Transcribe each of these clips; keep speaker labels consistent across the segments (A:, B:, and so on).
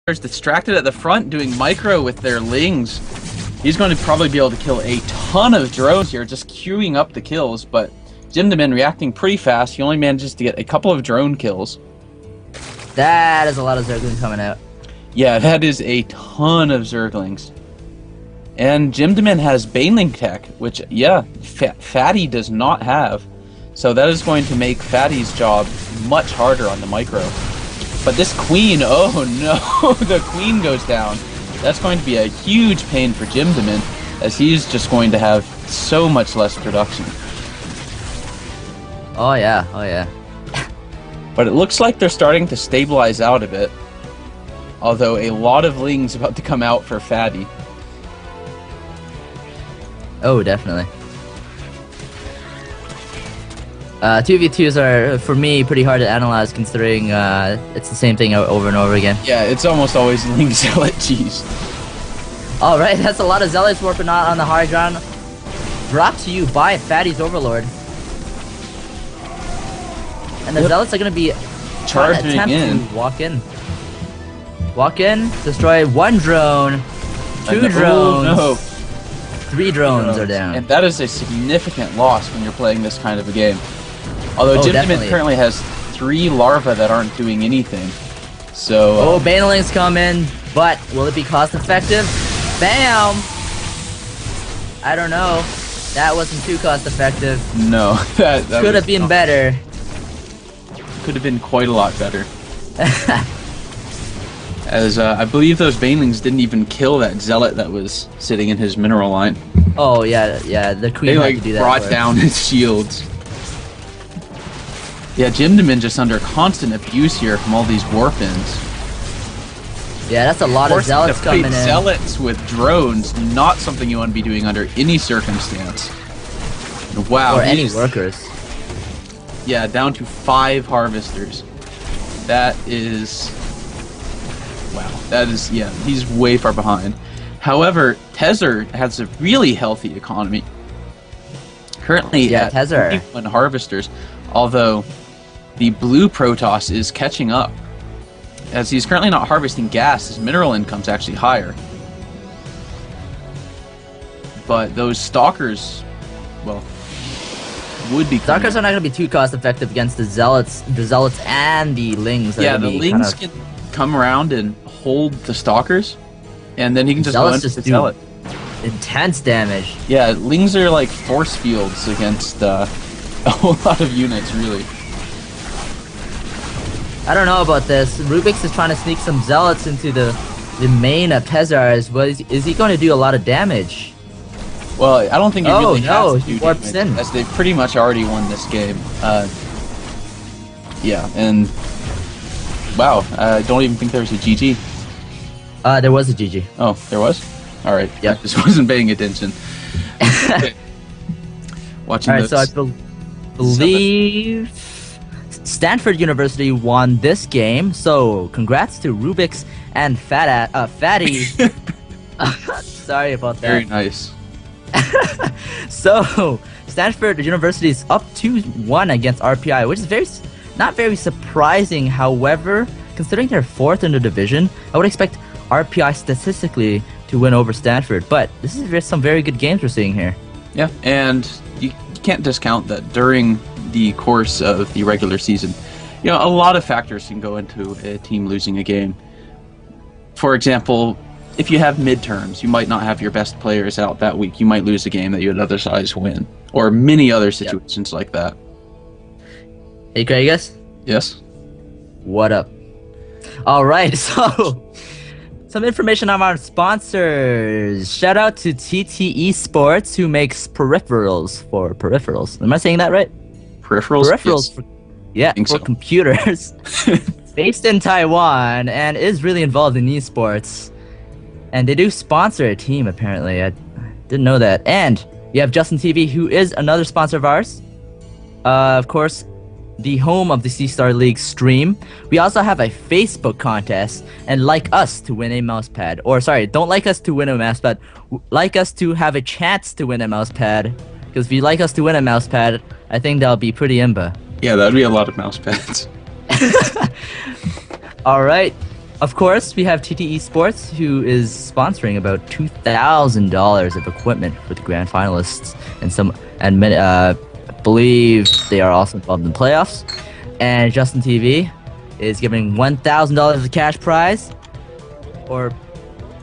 A: There's distracted at the front doing micro with their lings. He's going to probably be able to kill a ton of drones here, just queuing up the kills, but Jimdaman reacting pretty fast. He only manages to get a couple of drone kills.
B: That is a lot of Zerglings coming out.
A: Yeah, that is a ton of Zerglings. And Jimdaman has Baneling tech, which, yeah, Fatty does not have. So that is going to make Fatty's job much harder on the micro. But this queen, oh no, the queen goes down. That's going to be a huge pain for Jimdaman, as he's just going to have so much less production.
B: Oh yeah, oh yeah.
A: But it looks like they're starting to stabilize out a bit. Although a lot of lings about to come out for Fatty.
B: Oh, definitely. 2v2s are, for me, pretty hard to analyze considering it's the same thing over and over again.
A: Yeah, it's almost always ling zealot cheese.
B: Alright, that's a lot of zealots warping out on the high ground. Brought to you by Fatty's Overlord. And the zealots are going to be
A: charging in.
B: To walk in. Walk in, destroy one drone, two drones.
A: Oh, no.
B: 3 drones are down.
A: And that is a significant loss when you're playing this kind of a game. Although Jimdaman currently has 3 larvae that aren't doing anything. So
B: oh, Banelings come in, but will it be cost effective? Bam! I don't know. That wasn't too cost effective.
A: No, that
B: could have been better.
A: Could have been quite a lot better. As I believe those Banelings didn't even kill that zealot that was sitting in his mineral line.
B: Oh yeah, yeah. The queen
A: they
B: had to do that.
A: Brought down his shields. Yeah, Jimdaman just under constant abuse here from all these warp-ins.
B: Yeah, that's a lot of zealots coming in.
A: Zealots with drones, not something you want to be doing under any circumstance. Wow.
B: Or any workers.
A: Yeah, down to 5 harvesters. That is... Wow, that is, yeah, he's way far behind. However, Tezer has a really healthy economy. Currently at
B: Tezer
A: 21 harvesters, although the blue Protoss is catching up. As he's currently not harvesting gas, his mineral income's actually higher. But those Stalkers, well, would be...
B: Stalkers are not going to be too cost effective against the Zealots and the Lings.
A: Yeah, the Lings can come around and hold the Stalkers, and then he can just go into the Zealot.
B: Intense damage.
A: Yeah, Lings are like force fields against a whole lot of units, really.
B: I don't know about this. Rubik's is trying to sneak some Zealots into the main of Tezar. Well, is he going to do a lot of damage?
A: Well, I don't think he really has to do
B: warps
A: damage,
B: in.
A: as they've pretty much already won this game. Yeah, and wow, I don't even think there was a GG.
B: There was a GG.
A: Oh, there was? Alright,
B: yeah.
A: I just wasn't paying attention. Okay. Watching
B: Alright, so I believe Stanford University won this game, so congrats to Rubik's and Fatty. Sorry about that.
A: Very nice.
B: So, Stanford University is up 2-1 against RPI, which is not very surprising. However, considering they're 4th in the division, I would expect RPI statistically to win over Stanford. But this is some very good games we're seeing here.
A: Yeah, and you can't discount that during the course of the regular season, you know, a lot of factors can go into a team losing a game. For example, if you have midterms, you might not have your best players out that week. You might lose a game that you would otherwise win, or many other situations like that.
B: Hey, Craigus?
A: Yes?
B: What up? Alright, so some information on our sponsors. Shout out to TT Esports, who makes peripherals for peripherals. Am I saying that right?
A: Peripherals?
B: Peripherals,
A: yes.
B: for computers. Based in Taiwan, and is really involved in esports. And they do sponsor a team, apparently. I didn't know that. And you have Justin TV, who is another sponsor of ours. Of course, the home of the C-Star League stream. We also have a Facebook contest, and like us to win a mousepad. Or sorry, don't like us to win a mousepad. Like us to have a chance to win a mousepad. Because if you like us to win a mousepad, I think that'll be pretty imba.
A: Yeah, that'd be a lot of mousepads.
B: Alright. Of course, we have TTE Sports, who is sponsoring about $2,000 of equipment for the grand finalists, and many, I believe they are also involved in the playoffs. And Justin TV is giving $1,000 of cash prize, or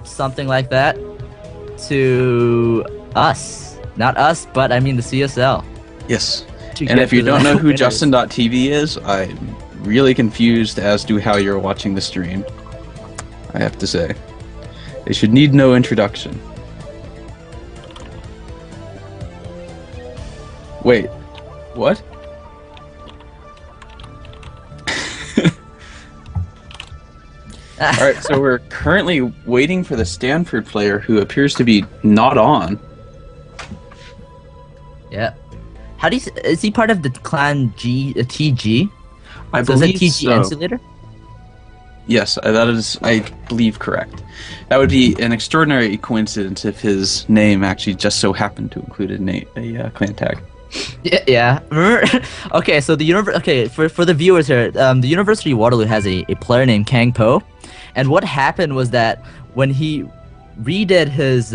B: something like that, to us. Not us, but I mean the CSL.
A: Yes. And if you don't know who Justin.tv is, I'm really confused as to how you're watching the stream. I have to say. They should need no introduction. Wait. What? Alright, so we're currently waiting for the Stanford player who appears to be not on.
B: Yeah. How do you, is he part of the clan TG?
A: I
B: So is it
A: believe
B: TG
A: so.
B: Insulator?
A: Yes, that is, I believe, correct. That would be an extraordinary coincidence if his name actually just so happened to include a clan tag.
B: Yeah. Remember? Okay, so for the viewers here, the University of Waterloo has a player named Kang Po, and what happened was that when he redid his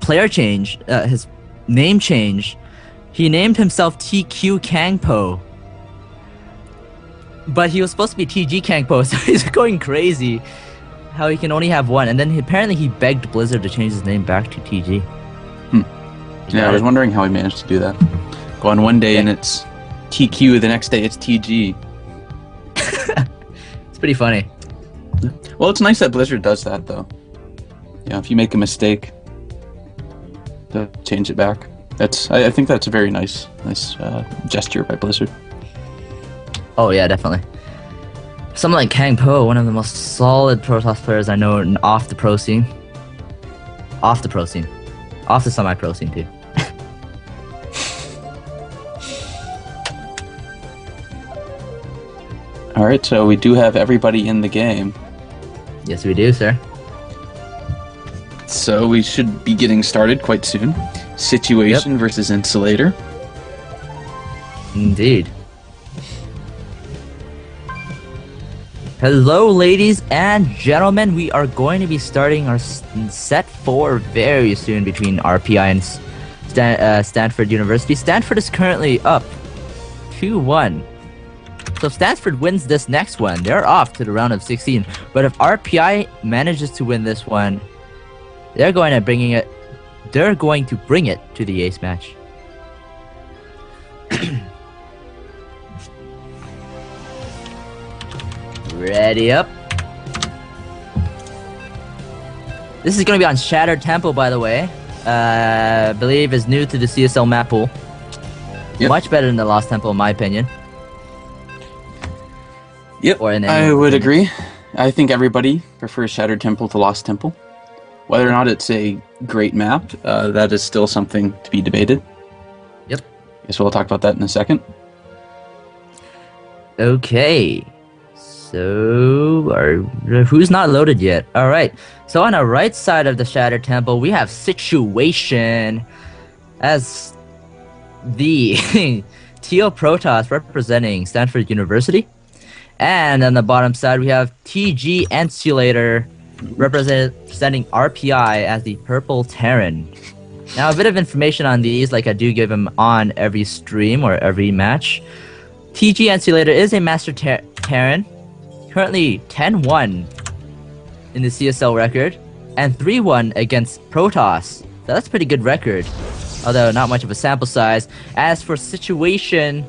B: player change, his name change, he named himself TQ Kangpo. But he was supposed to be TG Kangpo, so he's going crazy how he can only have one. And then apparently he begged Blizzard to change his name back to TG.
A: Yeah, I was wondering how he managed to do that. Go on one day and it's TQ, the next day it's TG.
B: It's pretty funny.
A: Well, it's nice that Blizzard does that, though. Yeah, if you make a mistake, to change it back. I think that's a very nice gesture by Blizzard.
B: Oh yeah, definitely. Someone like Kang Po, one of the most solid Protoss players I know off the pro scene. Off the pro scene. Off the semi-pro scene too.
A: Alright, so we do have everybody in the game.
B: Yes, we do, sir.
A: So we should be getting started quite soon. Situation versus Insulator.
B: Indeed. Hello, ladies and gentlemen. We are going to be starting our set 4 very soon between RPI and Stanford University. Stanford is currently up 2-1. So if Stanford wins this next one, they're off to the round of 16. But if RPI manages to win this one, they're going to bring it to the ace match. Ready up. This is going to be on Shattered Temple, by the way. I believe is new to the CSL map pool.
A: Yep.
B: Much better than the Lost Temple, in my opinion.
A: Yep, I would agree. I think everybody prefers Shattered Temple to Lost Temple. Whether or not it's a great map, that is still something to be debated.
B: Yep.
A: Guess we'll talk about that in a second.
B: Okay. So, who's not loaded yet? Alright. So on the right side of the Shattered Temple, we have Situation as the Teal Protoss representing Stanford University. And on the bottom side, we have TG Insulator representing RPI as the Purple Terran. Now, a bit of information on these, like I do give them on every stream or every match. TG Insulator is a Master Terran, currently 10-1 in the CSL record, and 3-1 against Protoss. So that's a pretty good record, although not much of a sample size. As for Situation,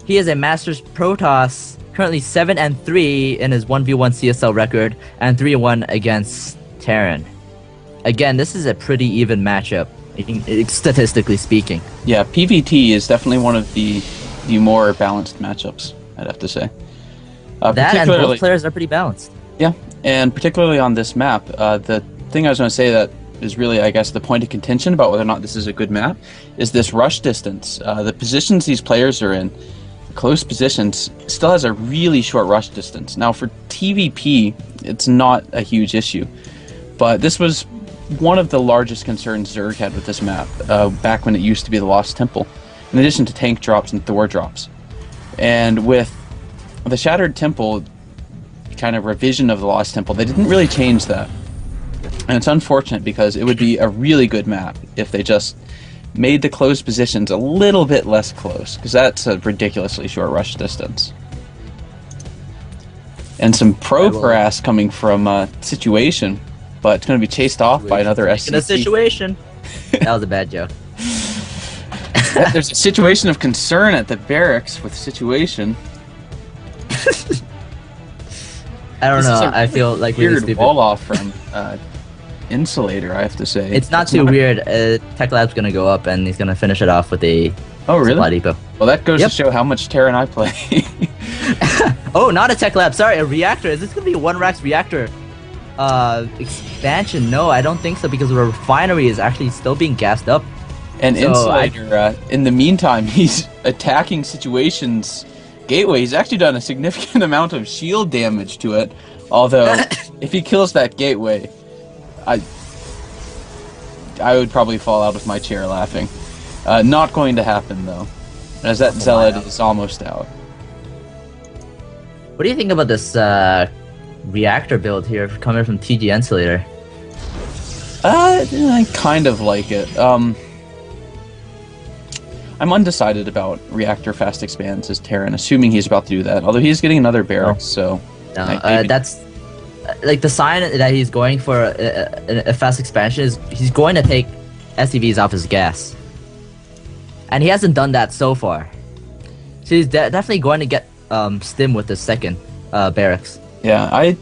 B: he is a Masters Protoss, currently 7-3 in his 1v1 CSL record, and 3-1 against Terran. Again, this is a pretty even matchup, statistically speaking.
A: Yeah, PVT is definitely one of the more balanced matchups, I'd have to say.
B: That and both players are pretty balanced.
A: Yeah, and particularly on this map, the thing I was going to say that is really, I guess, the point of contention about whether or not this is a good map is this rush distance. The positions these players are in, close positions, still has a really short rush distance. Now for TVP, it's not a huge issue, but this was one of the largest concerns Zerg had with this map back when it used to be the Lost Temple, in addition to tank drops and Thor drops. And with the Shattered Temple, kind of revision of the Lost Temple, they didn't really change that. And it's unfortunate because it would be a really good map if they just made the closed positions a little bit less close, because that's a ridiculously short rush distance. And some harass coming from Situation, but it's going to be chased off by another SCP.
B: In a Situation. That was a bad joke.
A: There's a situation of concern at the barracks with Situation.
B: I don't know. I feel like really
A: weird
B: stupid.
A: wall off from Insulator, I have to say.
B: It's not too weird. Tech Lab's gonna go up and he's gonna finish it off with a supply depot.
A: Well, that goes to show how much Terra and I play.
B: Oh, not a Tech Lab. Sorry, a reactor. Is this gonna be a 1-Rax reactor expansion? No, I don't think so, because the refinery is actually still being gassed up.
A: And so Insulator, in the meantime, he's attacking Situation's gateway. He's actually done a significant amount of shield damage to it. Although, if he kills that gateway, I would probably fall out of my chair laughing. Not going to happen, though, as that Zealot is almost out.
B: What do you think about this reactor build here coming from TG Insulator?
A: I kind of like it. I'm undecided about Reactor Fast Expands as Terran, assuming he's about to do that. Although he's getting another barracks, so...
B: No, that's... Like, the sign that he's going for a fast expansion is he's going to take SCVs off his gas. And he hasn't done that so far. So he's definitely going to get stim with the second barracks.
A: Yeah,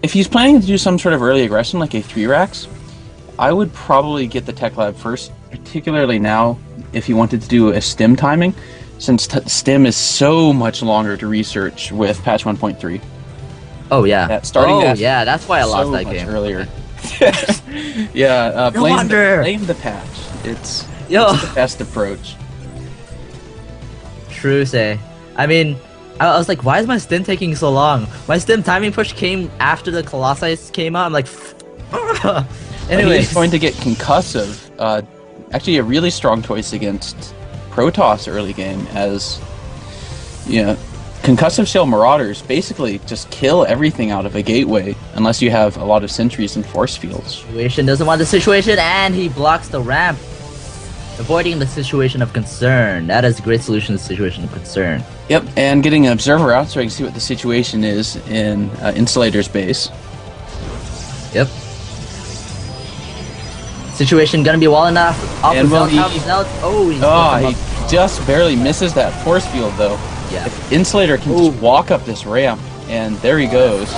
A: if he's planning to do some sort of early aggression, like a 3-Rax, I would probably get the Tech Lab first, particularly now, if he wanted to do a stim timing, since stim is so much longer to research with patch 1.3.
B: Oh yeah.
A: That's
B: why I lost that game
A: earlier. Yeah, blame the patch. It's the best approach.
B: True say. I mean, I was like, why is my stim taking so long? My stim timing push came after the Colossi came out. I'm like, anyway.
A: He's going to get concussive. Actually, a really strong choice against Protoss early game, as concussive shell Marauders basically just kill everything out of a gateway unless you have a lot of sentries and force fields.
B: Situation doesn't want the situation, and he blocks the ramp, avoiding the situation of concern. That is a great solution to the situation of concern.
A: Yep, and getting an observer out so I can see what the situation is in Insulator's base.
B: Yep. Situation gonna be well enough.
A: And will he
B: just
A: barely misses that force field though.
B: Yeah.
A: If Insulator can just walk up this ramp, and there he goes.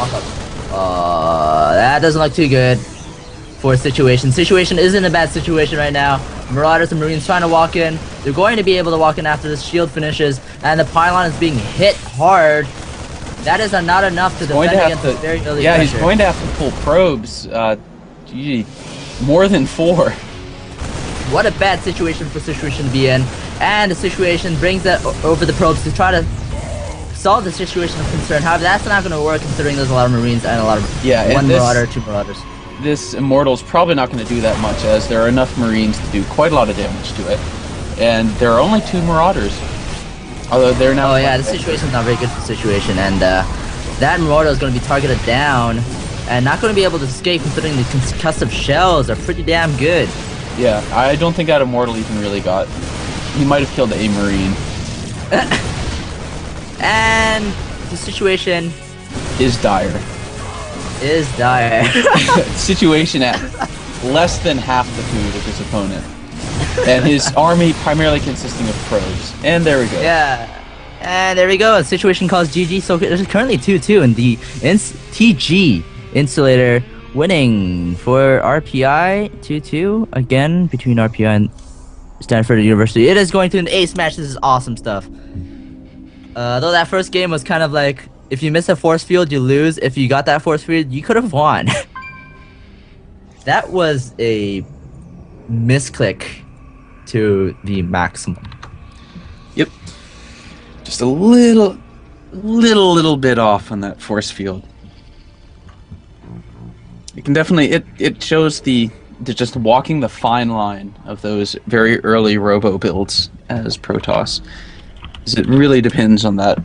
B: That doesn't look too good for Situation. Situation is in a bad situation right now. Marauders and Marines trying to walk in. They're going to be able to walk in after this shield finishes, and the pylon is being hit hard. That is not enough to defend against the very early pressure.
A: He's going to have to pull probes. More than 4.
B: What a bad situation for Situation to be in. And the Situation brings that over the probes to try to solve the situation of concern. However, that's not going to work considering there's a lot of Marines and a lot of... one Marauder, 2 Marauders.
A: This Immortal's probably not going to do that much, as there are enough Marines to do quite a lot of damage to it. And there are only 2 Marauders. Although they're now...
B: Oh yeah, the situation's not very good for the Situation. And that Marauder is going to be targeted down. And not going to be able to escape considering the concussive shells are pretty damn good.
A: Yeah, I don't think that Immortal even really got... He might have killed a Marine.
B: And the Situation...
A: is dire. Situation at less than half the food of his opponent. And his army primarily consisting of probes. And there we go.
B: Yeah. And there we go. Situation calls GG. So there's currently 2-2 in the TG Insulator winning for RPI 2-2 again between RPI and Stanford University. It is going to an ace match. This is awesome stuff. Though that first game was kind of like, if you miss a force field, you lose. If you got that force field, you could have won. That was a misclick to the maximum.
A: Yep. Just a little bit off on that force field. You can definitely, it shows the just walking the fine line of those very early robo builds as Protoss. 'Cause it really depends on that